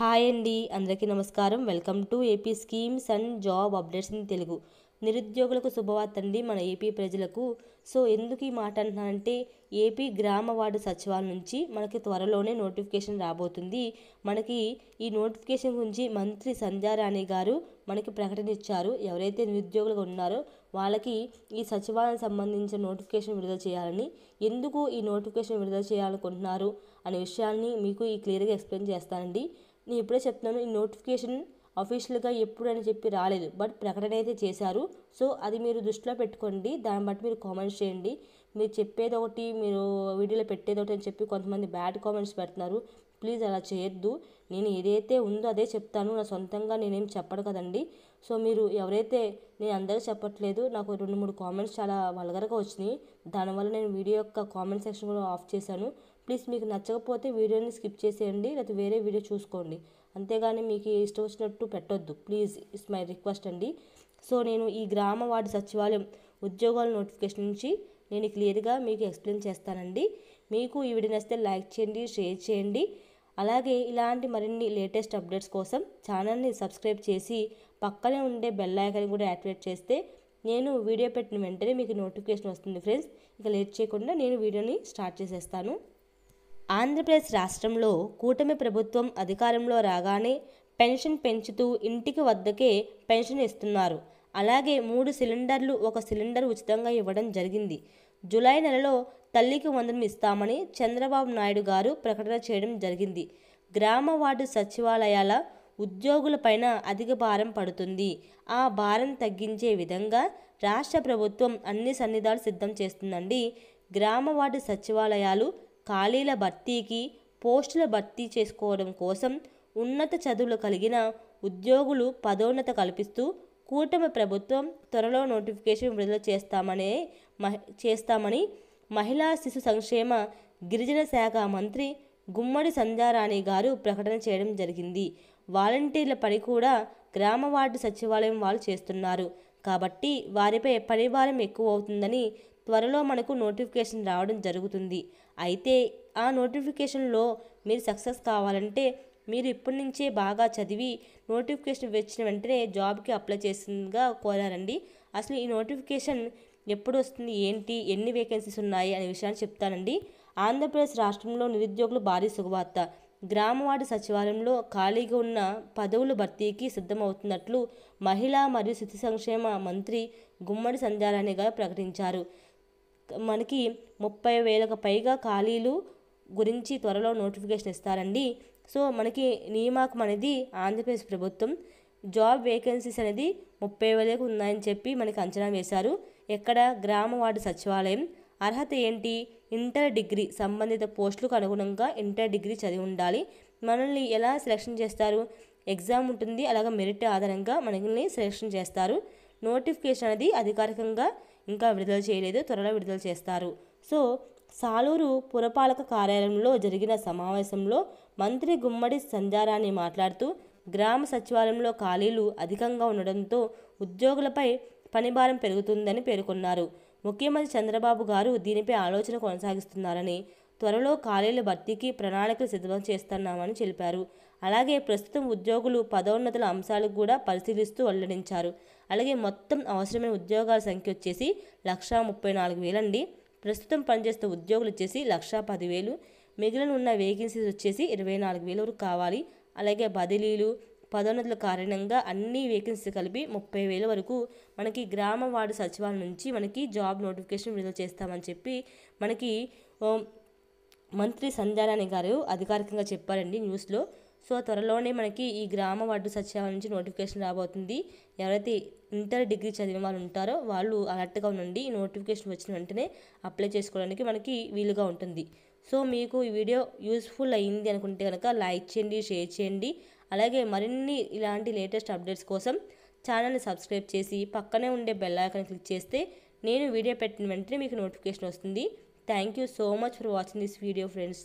Hi అండి, అందరికీ నమస్కారం. Welcome to AP schemes and job updates in Telugu. నిరుద్యోగులకు శుభవార్త అండి మన ఏపీ ప్రజలకు. సో ఎందుకు ఈ మాట అంటున్నానంటే, ఏపీ గ్రామ వార్డు సచివాలయం నుంచి మనకి త్వరలోనే నోటిఫికేషన్ రాబోతుంది. మనకి ఈ నోటిఫికేషన్ గురించి మంత్రి సంధ్యారాణి గారు మనకి ప్రకటన ఇచ్చారు. ఎవరైతే నిరుద్యోగులుగా ఉన్నారో వాళ్ళకి ఈ సచివాలయం సంబంధించిన నోటిఫికేషన్ విడుదల చేయాలని, ఎందుకు ఈ నోటిఫికేషన్ విడుదల చేయాలనుకుంటున్నారు అనే విషయాన్ని మీకు ఈ క్లియర్గా ఎక్స్ప్లెయిన్ చేస్తానండి. నేను ఇప్పుడే చెప్తున్నాను, ఈ నోటిఫికేషన్ అఫీషియల్గా ఎప్పుడు అని చెప్పి రాలేదు, బట్ ప్రకటన అయితే చేశారు. సో అది మీరు దృష్టిలో పెట్టుకోండి, దాన్ని బట్టి మీరు కామెంట్స్ చేయండి. మీరు చెప్పేది ఒకటి, మీరు వీడియోలో పెట్టేది ఒకటి అని చెప్పి కొంతమంది బ్యాడ్ కామెంట్స్ పెడుతున్నారు. ప్లీజ్ అలా చేయొద్దు. నేను ఏదైతే ఉందో అదే చెప్తాను, నా సొంతంగా నేనేం చెప్పను కదండి. సో మీరు ఎవరైతే, నేను అందరూ చెప్పట్లేదు, నాకు 2-3 కామెంట్స్ చాలా వల్గర్గా వచ్చినాయి. దానివల్ల నేను వీడియో యొక్క కామెంట్ సెక్షన్ కూడా ఆఫ్ చేశాను. ప్లీజ్ మీకు నచ్చకపోతే వీడియోని స్కిప్ చేసేయండి, లేకపోతే వేరే వీడియో చూసుకోండి. అంతేగాని మీకు ఇష్టం వచ్చినట్టు పెట్టొద్దు. ప్లీజ్, ఇట్స్ మై రిక్వెస్ట్ అండి. సో నేను ఈ గ్రామ వార్డు సచివాలయం ఉద్యోగాల నోటిఫికేషన్ నుంచి నేను క్లియర్గా మీకు ఎక్స్ప్లెయిన్ చేస్తానండి. మీకు ఈ వీడియో నచ్చితే లైక్ చేయండి, షేర్ చేయండి. అలాగే ఇలాంటి మరిన్ని లేటెస్ట్ అప్డేట్స్ కోసం ఛానల్ని సబ్స్క్రైబ్ చేసి పక్కనే ఉండే బెల్ ఐకాన్ కూడా యాక్టివేట్ చేస్తే నేను వీడియో పెట్టిన వెంటనే మీకు నోటిఫికేషన్ వస్తుంది ఫ్రెండ్స్. ఇక లేట్ చేయకుండా నేను వీడియోని స్టార్ట్ చేసేస్తాను. ఆంధ్రప్రదేశ్ రాష్ట్రంలో కూటమి ప్రభుత్వం అధికారంలో రాగానే పెన్షన్ పెంచుతూ ఇంటికి వద్దకే పెన్షన్ ఇస్తున్నారు. అలాగే 3 సిలిండర్లు, 1 సిలిండర్ ఉచితంగా ఇవ్వడం జరిగింది. జూలై నెలలో తల్లికి వందనం ఇస్తామని చంద్రబాబు నాయుడు గారు ప్రకటన చేయడం జరిగింది. గ్రామ వార్డు సచివాలయాల ఉద్యోగులపైన అధిక భారం పడుతుంది. ఆ భారం తగ్గించే విధంగా రాష్ట్ర ప్రభుత్వం అన్ని సన్నిధాలు సిద్ధం చేస్తుందండి. గ్రామ వార్డు సచివాలయాలు ఖాళీల భర్తీకి, పోస్టుల భర్తీ చేసుకోవడం కోసం ఉన్నత చదువులు కలిగిన ఉద్యోగులు పదోన్నత కల్పిస్తూ కూటమి ప్రభుత్వం త్వరలో నోటిఫికేషన్ విడుదల చేస్తామని మహిళా శిశు సంక్షేమ గిరిజన శాఖ మంత్రి గుమ్మడి సంధ్యారాణి గారు ప్రకటన చేయడం జరిగింది. వాలంటీర్ల పని కూడా గ్రామ వార్డు సచివాలయం వాళ్ళు చేస్తున్నారు కాబట్టి వారిపై పని భారం ఎక్కువ అవుతుందని త్వరలో మనకు నోటిఫికేషన్ రావడం జరుగుతుంది. అయితే ఆ నోటిఫికేషన్లో మీరు సక్సెస్ కావాలంటే మీరు ఇప్పటి నుంచే బాగా చదివి నోటిఫికేషన్ వచ్చిన వెంటనే జాబ్కి అప్లై చేసిందిగా కోరారండి. అసలు ఈ నోటిఫికేషన్ ఎప్పుడు వస్తుంది, ఏంటి, ఎన్ని వేకెన్సీస్ ఉన్నాయి అనే విషయాన్ని చెప్తానండి. ఆంధ్రప్రదేశ్ రాష్ట్రంలో నిరుద్యోగులు భారీ శుభవార్త. గ్రామ వార్డు సచివాలయంలో ఖాళీగా ఉన్న పదవుల భర్తీకి సిద్ధమవుతున్నట్లు మహిళా మరియు శిశు సంక్షేమ మంత్రి గుమ్మడి సంధ్యారాణి గారు ప్రకటించారు. మనకి 30,000కు పైగా ఖాళీలు గురించి త్వరలో నోటిఫికేషన్ ఇస్తారండి. సో మనకి నియామకం అనేది ఆంధ్రప్రదేశ్ ప్రభుత్వం జాబ్ వేకెన్సీస్ అనేది 30,000కు ఉన్నాయని చెప్పి మనకి అంచనా వేశారు. ఎక్కడ? గ్రామ వార్డు సచివాలయం. అర్హత ఏంటి? ఇంటర్ డిగ్రీ సంబంధిత పోస్టులకు అనుగుణంగా ఇంటర్ డిగ్రీ చదివి ఉండాలి. మనల్ని ఎలా సెలెక్షన్ చేస్తారు? ఎగ్జామ్ ఉంటుంది, అలాగే మెరిట్ ఆధారంగా మనల్ని సెలెక్షన్ చేస్తారు. నోటిఫికేషన్ అనేది అధికారికంగా ఇంకా విడుదల చేయలేదు, త్వరలో విడుదల చేస్తారు. సో సాలూరు పురపాలక కార్యాలయంలో జరిగిన సమావేశంలో మంత్రి గుమ్మడి సంధ్యారాణి మాట్లాడుతూ, గ్రామ సచివాలయంలో ఖాళీలు అధికంగా ఉండడంతో ఉద్యోగులపై పనిభారం పెరుగుతుందని పేర్కొన్నారు. ముఖ్యమంత్రి చంద్రబాబు గారు దీనిపై ఆలోచన కొనసాగిస్తున్నారని, త్వరలో ఖాళీల భర్తీకి ప్రణాళికలు సిద్ధం చేస్తున్నామని తెలిపారు. అలాగే ప్రస్తుతం ఉద్యోగులు పదోన్నతుల అంశాలకు కూడా పరిశీలిస్తూ వెల్లడించారు. అలాగే మొత్తం అవసరమైన ఉద్యోగాల సంఖ్య వచ్చేసి 134,000 అండి. ప్రస్తుతం పనిచేస్తున్న ఉద్యోగులు వచ్చేసి 110,000. మిగిలిన ఉన్న వేకెన్సీస్ వచ్చేసి 24,000 వరకు కావాలి. అలాగే బదిలీలు, పదోన్నతుల కారణంగా అన్ని వేకెన్సీ కలిపి 30,000 వరకు మనకి గ్రామ వార్డు సచివాలయం నుంచి మనకి జాబ్ నోటిఫికేషన్ విడుదల చేస్తామని చెప్పి మనకి మంత్రి సంధ్యారాణి గారు అధికారికంగా చెప్పారండి న్యూస్లో. సో త్వరలోనే మనకి ఈ గ్రామ వార్డు సచివాలయం నుంచి నోటిఫికేషన్ రాబోతుంది. ఎవరైతే ఇంటర్ డిగ్రీ చదివిన వాళ్ళు ఉంటారో వాళ్ళు అలర్ట్గా ఉండండి. ఈ నోటిఫికేషన్ వచ్చిన వెంటనే అప్లై చేసుకోవడానికి మనకి వీలుగా ఉంటుంది. సో మీకు ఈ వీడియో యూస్ఫుల్ అయ్యింది అనుకుంటే కనుక లైక్ చేయండి, షేర్ చేయండి. అలాగే మరిన్ని ఇలాంటి లేటెస్ట్ అప్డేట్స్ కోసం ఛానల్ని సబ్స్క్రైబ్ చేసి పక్కనే ఉండే బెల్ ఐకాన్ క్లిక్ చేస్తే నేను వీడియో పెట్టిన వెంటనే మీకు నోటిఫికేషన్ వస్తుంది. Thank you so much for watching this video friends.